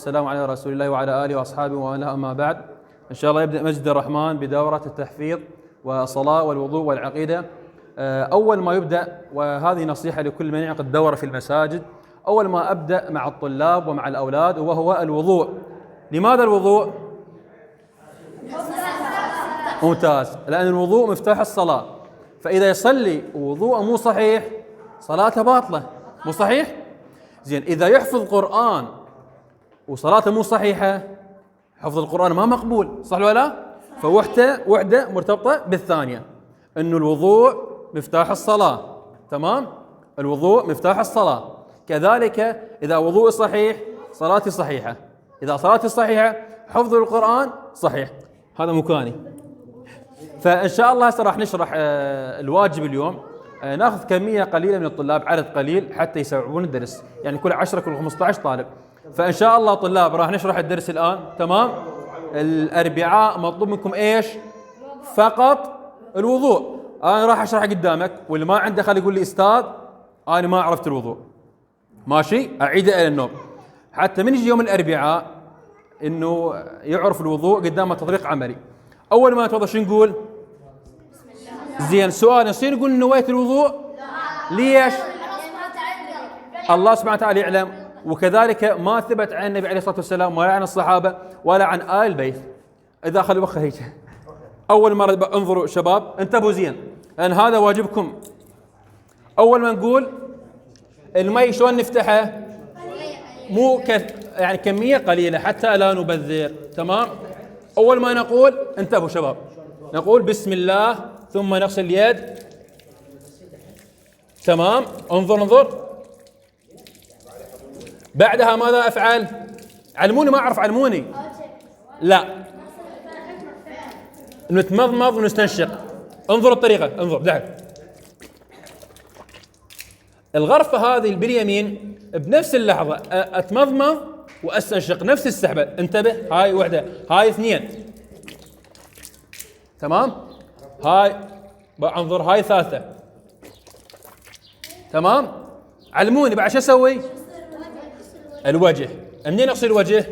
السلام على رسول الله وعلى آله وأصحابه ومن أما بعد. إن شاء الله يبدأ مسجد الرحمن بدورة التحفيظ والصلاة والوضوء والعقيدة. أول ما يبدأ، وهذه نصيحة لكل من يعقد دورة في المساجد، أول ما أبدأ مع الطلاب ومع الأولاد وهو الوضوء. لماذا الوضوء؟ ممتاز، لأن الوضوء مفتاح الصلاة، فإذا يصلي وضوءه مو صحيح صلاته باطلة، مو صحيح؟ زين، إذا يحفظ قرآن وصلاته مو صحيحة حفظ القرآن ما مقبول، صح ولا لا؟ فوحدة مرتبطة بالثانية، إنه الوضوء مفتاح الصلاة، تمام؟ الوضوء مفتاح الصلاة، كذلك إذا وضوء صحيح صلاتي صحيحة، إذا صلاتي صحيحة حفظ القرآن صحيح. هذا مكاني. فإن شاء الله هسه راح نشرح الواجب اليوم. ناخذ كمية قليلة من الطلاب، عدد قليل حتى يستوعبون الدرس، يعني كل 10 كل 15 طالب. فإن شاء الله طلاب راح نشرح الدرس الآن، تمام؟ الأربعاء مطلوب منكم إيش؟ فقط الوضوء. أنا راح أشرح قدامك، واللي ما عنده خلي يقول لي أستاذ أنا ما عرفت الوضوء، ماشي؟ أعيده إلى النوم حتى من يجي يوم الأربعاء إنه يعرف الوضوء قدامه تطبيق عملي. أول ما نتوضأ شو نقول؟ زين، سؤال يصير نقول نويت الوضوء؟ ليش؟ الله سبحانه وتعالى يعلم، وكذلك ما ثبت عن النبي عليه الصلاة والسلام ولا عن الصحابة ولا عن آل البيت. إذا خلي وخه هيك أول مرة انظروا شباب، انتبهوا زين، لأن هذا واجبكم. أول ما نقول المي شلون نفتحه؟ مو يعني كمية قليلة حتى لا نبذر، تمام؟ أول ما نقول، انتبهوا شباب، نقول بسم الله ثم نغسل اليد، تمام؟ انظر. بعدها ماذا أفعل؟ علموني، ما أعرف، علموني. لا، نتمضمض ونستنشق. انظر الطريقة، انظر دعك. الغرفة هذه باليمين بنفس اللحظة أتمضمض وأستنشق، نفس السحبة. انتبه، هاي وحدة، هاي اثنين، تمام؟ هاي انظر، هاي ثالثة، تمام؟ علموني بعد شو أسوي؟ الوجه. منين أغسل الوجه؟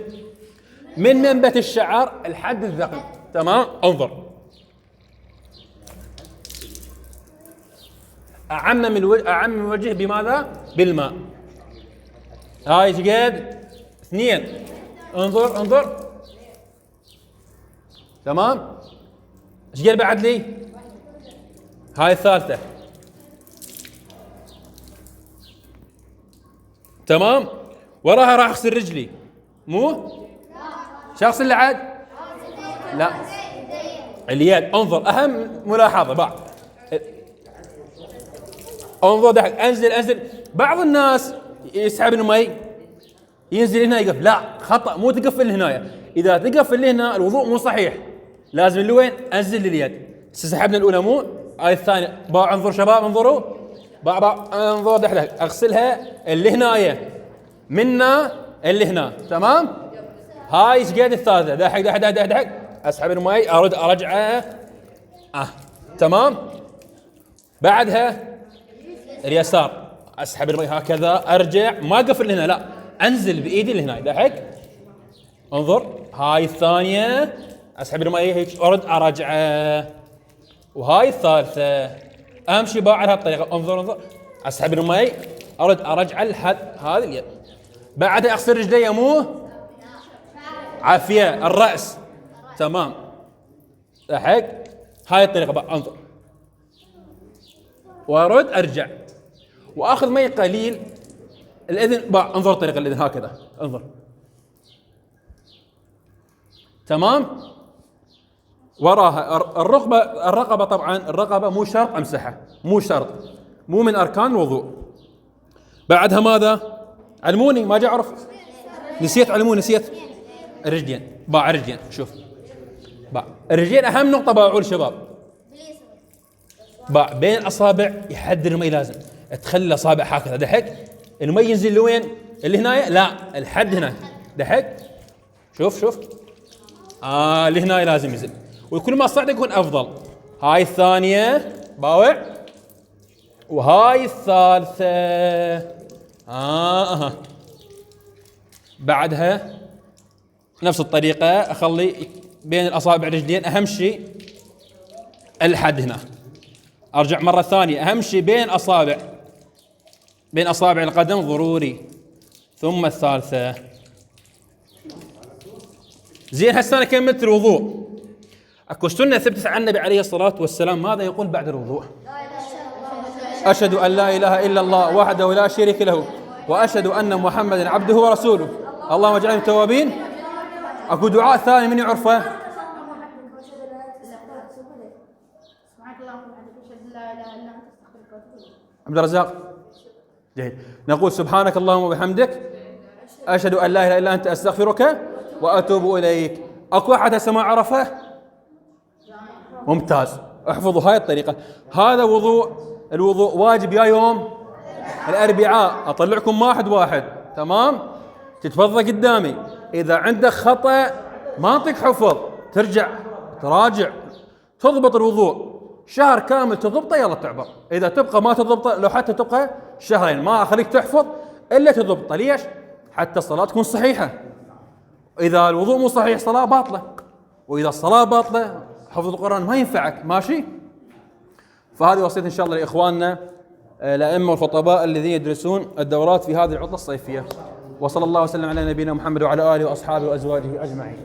من منبت الشعر لحد الذقن، تمام؟ انظر، أعمم الوجه بماذا؟ بالماء. هاي قد اثنين، انظر، تمام؟ ايش قد بعد لي؟ هاي الثالثة، تمام؟ وراها راح اغسل رجلي، مو؟ شو اغسل اللي عاد؟ لا، اليد. انظر، اهم ملاحظة بعد، انظر دحك، انزل. بعض الناس يسحب المي ينزل هنا يقف، لا خطأ، مو تقفل هنا. اذا تقفل هنا الوضوء مو صحيح، لازم اللي وين؟ انزل لليد. سحبنا الاولى، مو هاي الثانية. باع، انظر شباب، انظروا، باع انظر دحك، اغسلها اللي هنايا منا اللي هنا، تمام؟ هاي ايش قد الثالثة، دحك اسحب المي، ارد ارجعه، تمام؟ بعدها اليسار، اسحب المي هكذا، ارجع، ما اقفل هنا، لا انزل بايدي لهنا، دحك، انظر. هاي الثانية اسحب المي هيك، ارد ارجعه. وهاي الثالثة اهم شيء باع على هالطريقة، انظر، اسحب المي، ارد ارجعه لحد هذه اليد. بعدها اغسل رجلي، مو عافية الرأس، تمام؟ دحك، هاي الطريقة بقى، انظر وارد ارجع واخذ مي قليل. الاذن بقى، انظر طريقة الاذن هكذا، انظر، تمام؟ وراها الرقبة طبعا الرقبة مو شرط امسحها، مو شرط، مو من اركان الوضوء. بعدها ماذا؟ علموني، ما جاء اعرف، نسيت، علموني، نسيت. الرجلين، باع الرجلين، شوف باع الرجلين اهم نقطة باعوا شباب، باع بين الاصابع يحدد المي، لازم تخلي الاصابع هكذا، دحك، المي ينزل لوين؟ اللي هنا، لا الحد هنا، دحك، شوف اللي هنا لازم ينزل، وكل ما صعد يكون افضل. هاي الثانية باوع، وهاي الثالثة بعدها نفس الطريقة أخلي بين الأصابع الرجلين، أهم شيء الحد هنا. أرجع مرة ثانية، أهم شيء بين أصابع القدم ضروري. ثم الثالثة. زين، هسه أنا كملت الوضوء. أكو سنة ثبتت عن النبي عليه الصلاة والسلام، ماذا يقول بعد الوضوء؟ أشهد أن لا إله إلا الله وحده لا شريك له وأشهد أن محمدا عبده ورسوله اللهم اجعلنا من التوابين. أكو دعاء ثاني من يعرفه؟ عبد الرزاق جيد. نقول سبحانك اللهم وبحمدك أشهد أن لا إله إلا أنت أستغفرك وأتوب إليك. أكو أحد هسه ما عرفه؟ ممتاز، احفظوا هاي الطريقة. هذا الوضوء واجب يا يوم الأربعاء. أطلعكم واحد تمام؟ تتفضل قدامي. إذا عندك خطأ ما أعطيك حفظ، ترجع تراجع تضبط الوضوء شهر كامل تضبطه، يلا تعبر. إذا تبقى ما تضبطه، لو حتى تبقى شهرين ما أخليك تحفظ إلا تضبطه. ليش؟ حتى الصلاة تكون صحيحة. إذا الوضوء مو صحيح صلاة باطلة، وإذا الصلاة باطلة حفظ القرآن ما ينفعك. ماشي؟ فهذه وصية إن شاء الله لإخواننا الأئمة والخطباء الذين يدرسون الدورات في هذه العطلة الصيفية. وصلى الله وسلم على نبينا محمد وعلى آله وأصحابه وأزواجه أجمعين.